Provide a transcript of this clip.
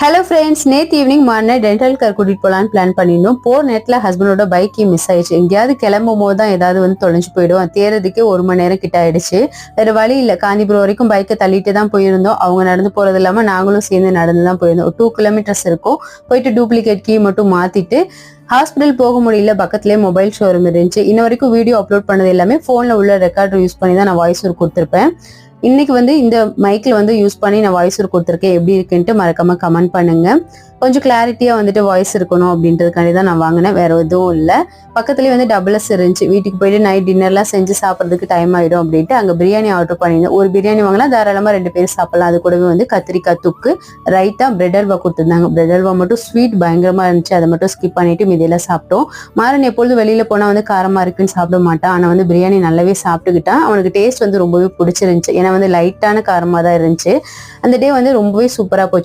Hello friends, நேற்று evening morning dental care கூட்டிட்டு போகலான்னு பிளான் பண்ணியிருந்தோம். போகிற நேரத்தில் ஹஸ்பண்டோட பைக் மிஸ் ஆயிடுச்சு. எங்கேயாவது கிளம்பும் போது தான் ஏதாவது வந்து தொலைஞ்சு போயிடும். அது தேர்றதுக்கே 1 மணி நேரம் கிட்ட ஆயிடுச்சு. வேற வழி இல்லை, காஞ்சிபுரம் வரைக்கும் பைக்கை தள்ளிட்டு தான் போயிருந்தோம். அவங்க நடந்து போறது இல்லாமல் நாங்களும் சேர்ந்து நடந்து தான் போயிருந்தோம். 2 கிலோமீட்டர்ஸ் இருக்கும். போயிட்டு டூப்ளிகேட் கீ மட்டும் மாத்திட்டு ஹாஸ்பிட்டல் போக முடியல. பக்கத்துலேயே மொபைல் ஷோரூம் இருந்துச்சு. இன்ன வரைக்கும் வீடியோ அப்லோட் பண்ணது எல்லாமே ஃபோனில் உள்ள ரெக்கார்டர் யூஸ் பண்ணி தான் நான் வாய்ஸ் ஓவர் கொடுத்துருப்பேன். இன்னைக்கு வந்து இந்த மைக்ல வந்து யூஸ் பண்ணி நான் வாய்ஸ் ஓவர் கொடுத்துருக்கேன். எப்படி இருக்குன்ட்டு மறக்காம கமெண்ட் பண்ணுங்க. கொஞ்சம் கிளாரிட்டியா வந்துட்டு வாய்ஸ் இருக்கணும் அப்படின்றதுக்காண்டி தான் நான் வாங்கினேன், வேற எதுவும் இல்லை. பக்கத்துலேயே வந்து டபுள்எஸ் இருந்துச்சு. வீட்டுக்கு போயிட்டு நைட் டின்னர்லாம் செஞ்சு சாப்பிட்றதுக்கு டைம் ஆயிடும் அப்படின்ட்டு அங்கே பிரியாணி ஆர்டர் பண்ணியிருந்தேன். ஒரு பிரியாணி வாங்கினா தாராளமாக 2 பேர் சாப்பிடலாம். அது கூடவே வந்து கத்திரிக்காய் தொக்கு, ரைத்தா, பிரெட் அல்வா கொடுத்துருந்தாங்க. பிரெட் அல்வா மட்டும் ஸ்வீட் பயங்கரமா இருந்துச்சு. அதை மட்டும் ஸ்கிப் பண்ணிட்டு மீதியெல்லாம் சாப்பிட்டோம். மாறன் எப்பொழுதும் வெளியில போனா வந்து காரமா இருக்குன்னு சாப்பிட மாட்டான். ஆனா வந்து பிரியாணி நல்லாவே சாப்பிட்டுக்கிட்டான். அவனுக்கு டேஸ்ட் வந்து ரொம்பவே பிடிச்சிருந்துச்சு. ஏன்னா வந்து லைட்டான காரமா தான் இருந்துச்சு. அந்த டே வந்து ரொம்பவே சூப்பரா போச்சு.